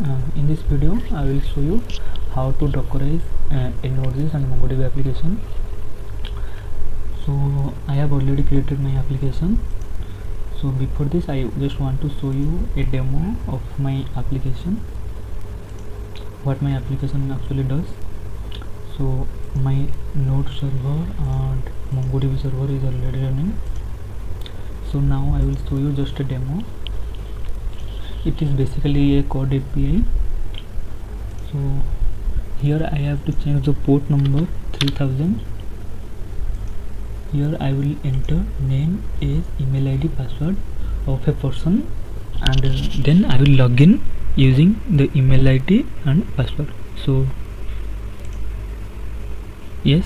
In this video I will show you how to dockerize a Node.js and MongoDB application. So I have already created my application. So before this I just want to show you a demo of my application, what my application actually does. So my Node server and MongoDB server is already running. So now I will show you just a demo. It is basically a code API. So here I have to change the port number 3000. Here I will enter name, age, email ID, password of a person, and then I will log in using the email ID and password. So yes,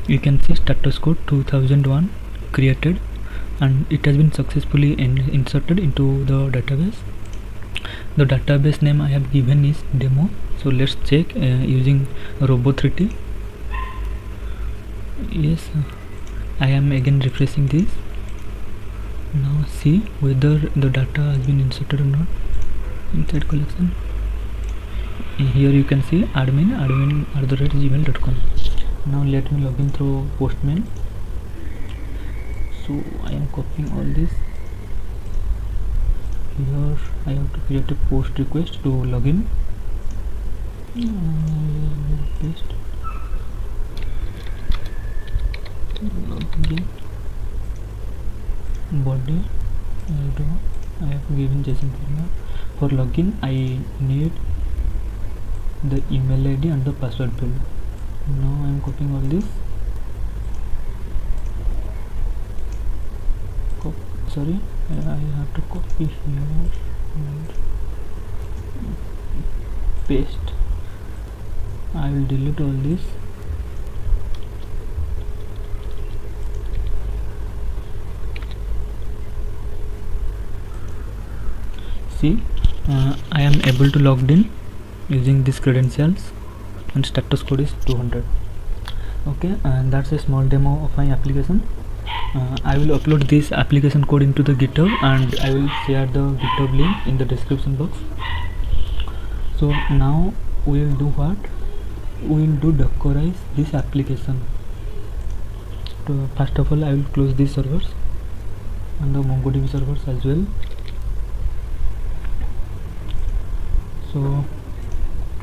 you can see status code 2001 created and it has been successfully inserted into the database. The database name I have given is demo. So let's check using Robo3D. Yes, I am again refreshing this. Now see whether the data has been inserted or not inside collection. Here you can see admin@gmail.com. Now let me log in through Postman. So I am copying all this. Here I have to create a post request to login. Paste login body. I have given JSON format. For login I need the email ID and the password field. Now I am copying all this. Sorry, I have to copy here and paste. I will delete all this. See, I am able to log in using these credentials and status code is 200. Okay, and that's a small demo of my application. I will upload this application code into the GitHub and I will share the GitHub link in the description box. So now we will do what? We will do dockerize this application. So first of all I will close these servers and the MongoDB servers as well. So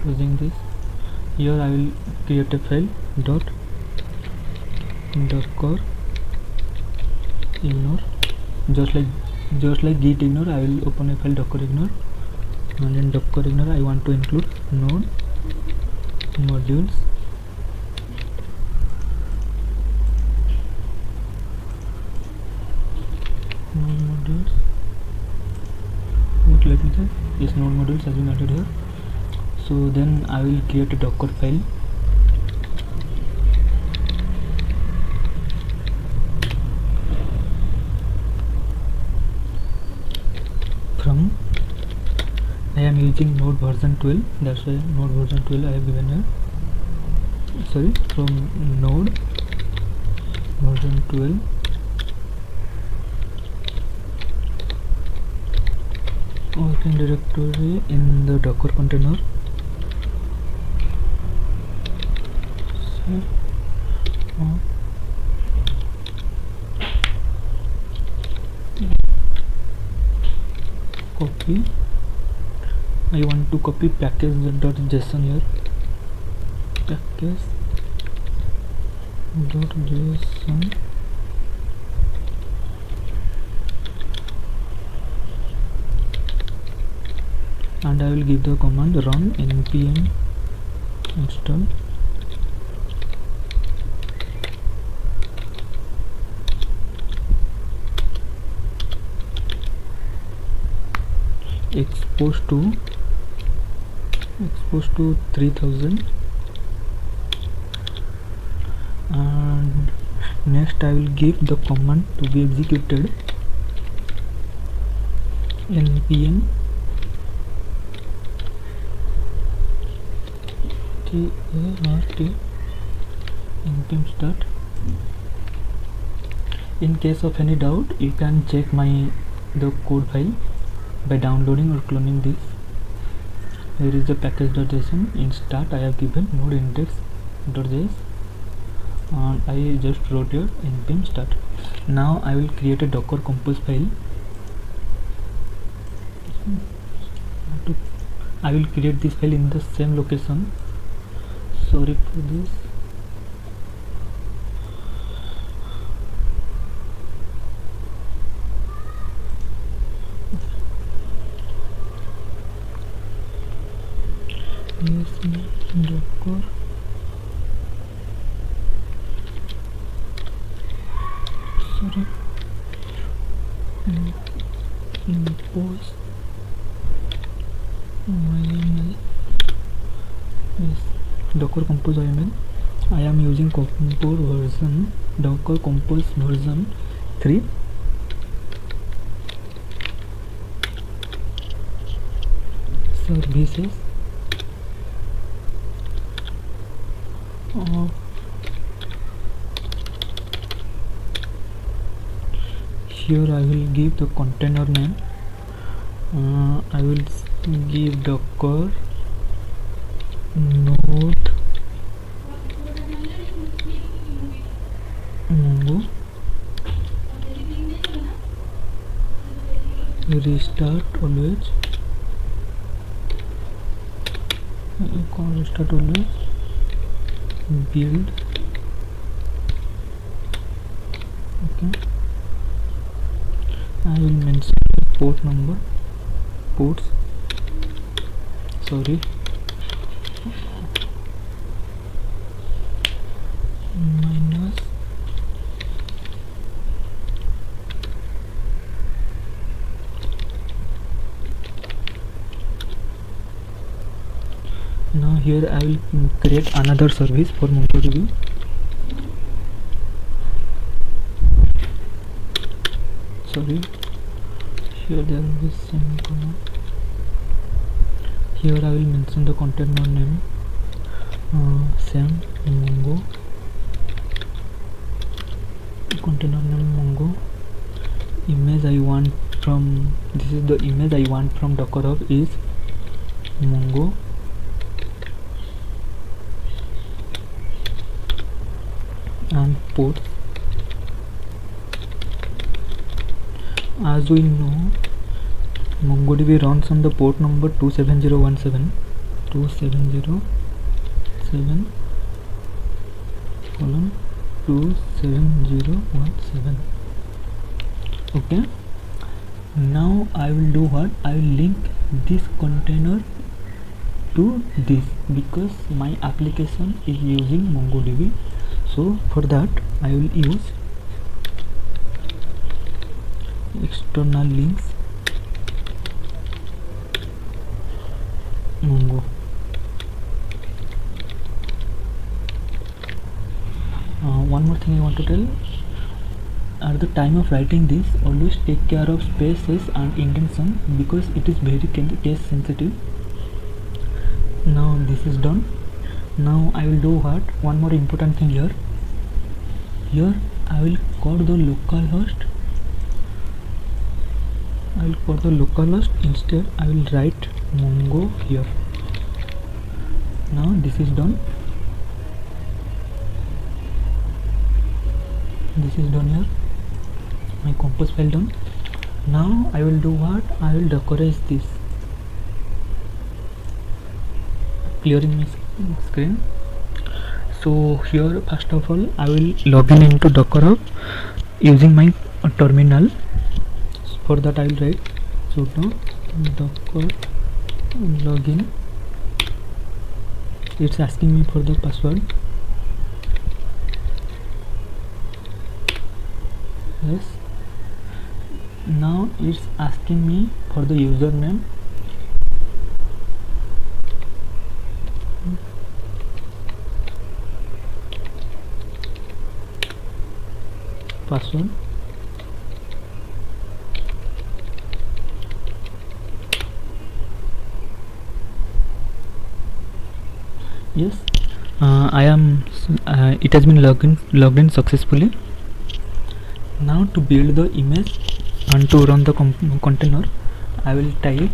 closing this, here I will create a file .docker ignore, just like git ignore. I will open a file docker ignore, and in docker ignore I want to include node modules, wait, let me check. Yes, node modules has been added here. So then I will create a docker file. I am using Node version 12, that's why Node version 12 I have given here. Sorry, from Node version 12. Working directory in the Docker container. So, copy. I want to copy package.json here. Package.json. And I will give the command run npm install expose to 3000, and next I will give the command to be executed npm npm start. In case of any doubt, you can check the code file by downloading or cloning this. here is the package.json. In start I have given node index.js and I just wrote here npm start. Now I will create a docker compose file. I will create this file in the same location. Sorry for this. Yes, docker sorry compose YML. Yes, docker compose YML. I am using docker compose version 3. Services here I will give the container name. I will give docker node mongo restart always. Restart always build. Okay, I will mention ports sorry minus now here I will create another service for MongoDB. Sorry, here there will be semicolon. Here I will mention the container name same mongo, container name mongo. Image I want from, this is the image I want from Docker Hub is mongo. And ports, as we know MongoDB runs on the port number 27017 colon 27017. okay, now I will do what? I will link this container to this because my application is using MongoDB. So for that I will use external links Mongo. One more thing I want to tell, at the time of writing this always take care of spaces and indentation because it is very case sensitive. Now this is done. Now I will do what? One more important thing here. Here I will code the localhost. Instead I will write Mongo here. Now this is done. This is done here. My compose file done. Now I will do what? I will dockerize this. Clearing my screen. So here first of all I will log in into Docker Hub using my terminal. For that I will write sudo docker login. It's asking me for the password. Yes. Now it's asking me for the username. Password. Yes, I am. It has been logged in successfully. Now to build the image and to run the container, I will type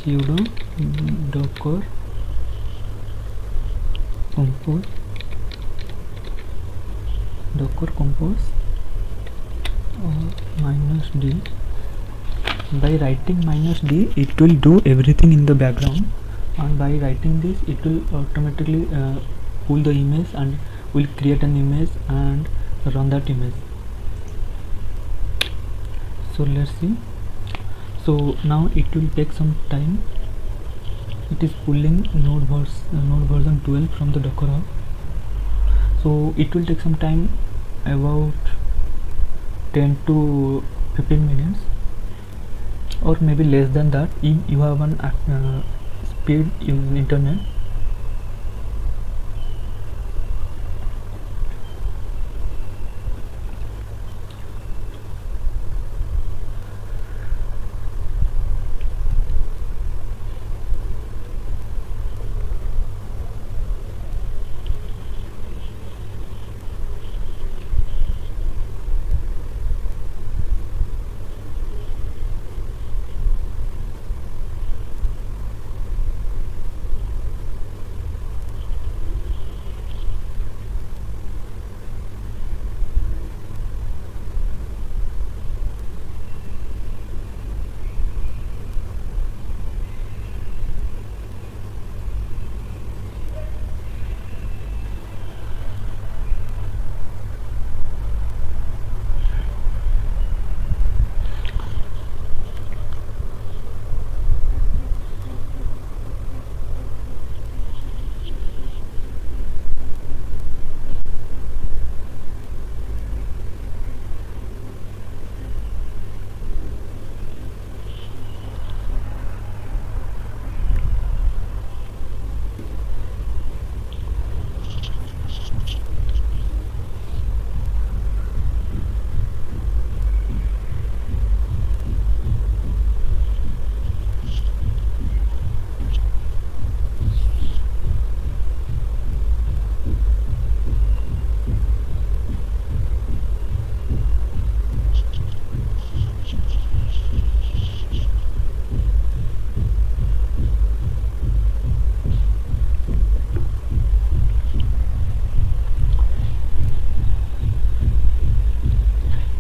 sudo docker compose -d. By writing -d, it will do everything in the background, and by writing this, it will automatically pull the image and will create an image and run that image. So let's see. So now it will take some time. It is pulling node version 12 from the Docker Hub. So it will take some time, about 10 to 15 minutes, or maybe less than that if you have an speed in internet.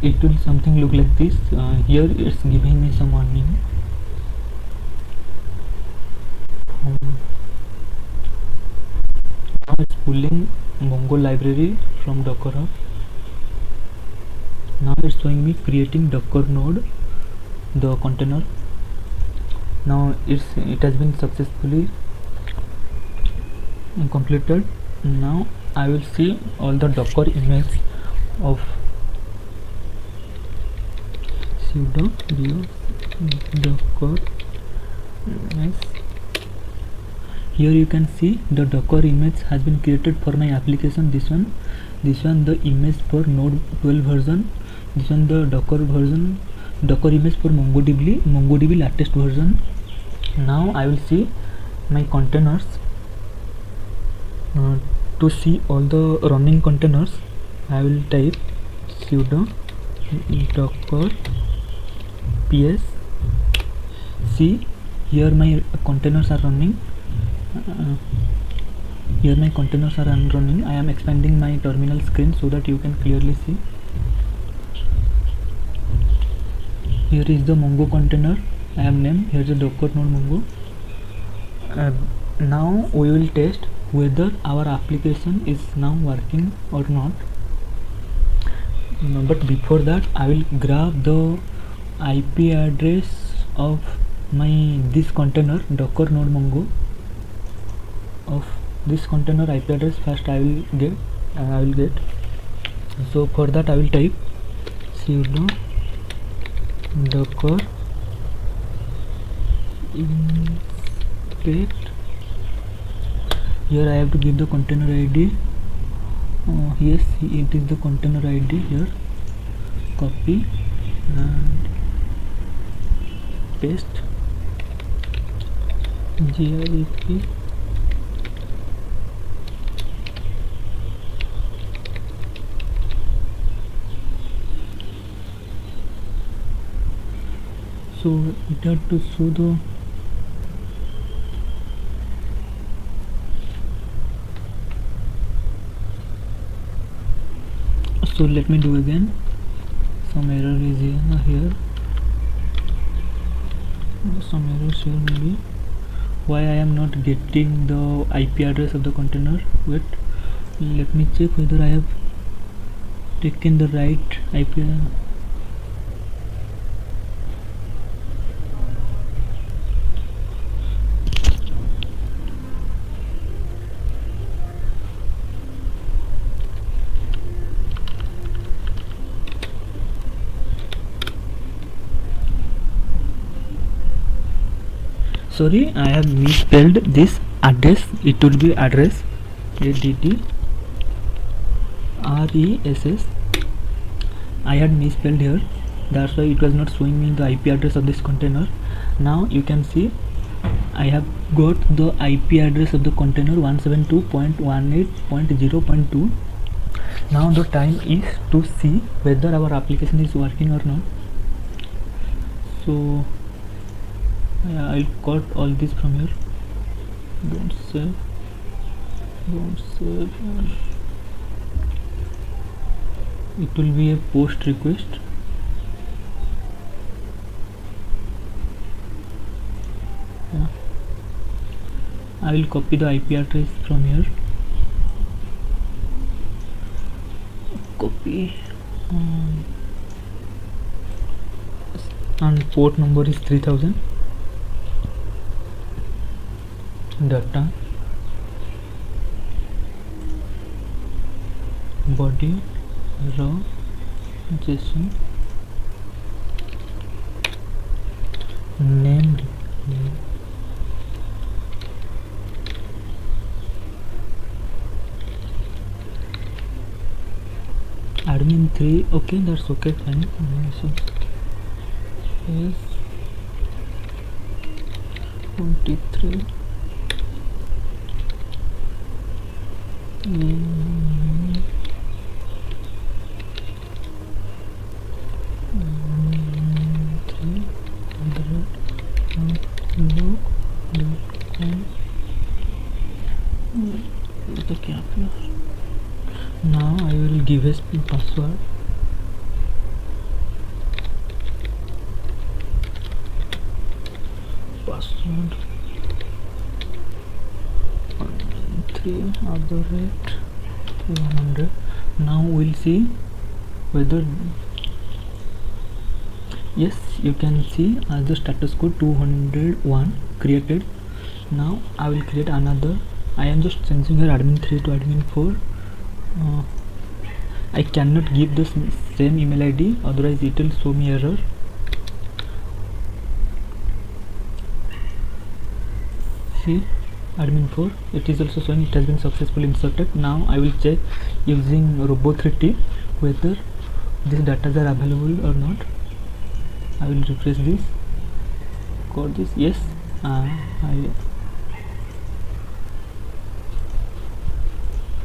It will something look like this. Here it's giving me some warning. Now it's pulling Mongo library from Docker Hub. Now it's showing me creating Docker node, the container. Now it has been successfully completed. Now I will see all the Docker image of sudo docker image. Here you can see the Docker image has been created for my application. This one the image for node 12 version. This one the Docker image for MongoDB latest version. Now I will see my containers. To see all the running containers, I will type sudo docker ps. See, here my containers are running. I am expanding my terminal screen so that you can clearly see. Here is the Mongo container I have named. Here is the Docker node Mongo. Now we will test whether our application is now working or not. But before that, I will grab the IP address of this container Docker node Mongo. Of this container IP address first I will get. So for that I will type sudo docker inspect. Here I have to give the container ID. Yes, it is the container ID here. Copy and paste git. So it had to sudo So let me do again. Some error is here. Some errors here maybe. Why I am not getting the IP address of the container? Wait, let me check whether I have taken the right IP. Sorry, I have misspelled this address. It would be address ADD RESS. I had misspelled here, that's why it was not showing me the IP address of this container. Now you can see I have got the IP address of the container 172.18.0.2. Now the time is to see whether our application is working or not. So yeah, I'll cut all this from here. Don't save. It will be a post request. Yeah. I will copy the IP address from here. Copy. And port number is 3000. Data. Body. Raw. JSON. Named. Admin 3. Okay, that's okay, fine. Yes. 23. Now I will give a password. Password 103@100. Now we'll see whether yes, you can see as the status code 201 created. Now I will create another. I am just changing here admin 3 to admin 4. I cannot give the same email ID, otherwise it will show me error. See, admin 4, it is also showing it has been successfully inserted. Now I will check using Robo3T whether these data are available or not. I will refresh this, got this, yes.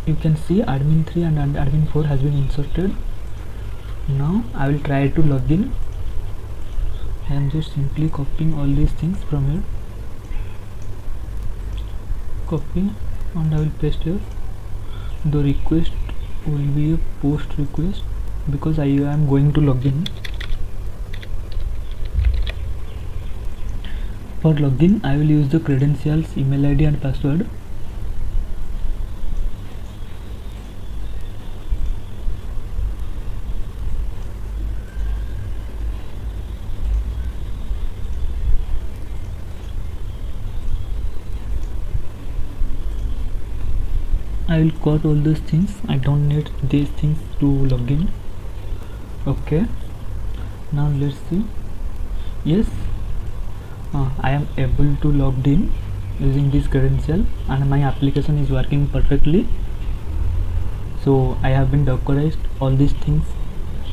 You can see admin 3 and admin 4 has been inserted. Now I will try to log in. I am just simply copying all these things from here. Copy and I will paste here. The request will be a post request because I am going to log in. For login, I will use the credentials, email ID and password. I will cut all those things. I don't need these things to log in. Okay, now let's see. Yes, I am able to log in using this credential and my application is working perfectly. So I have been dockerized all these things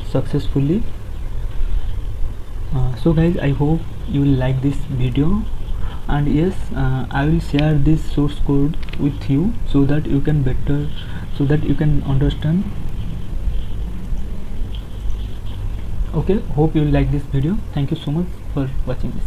successfully. So guys, I hope you will like this video, and yes, I will share this source code with you so that you can understand. Okay, hope you will like this video. Thank you so much for watching this.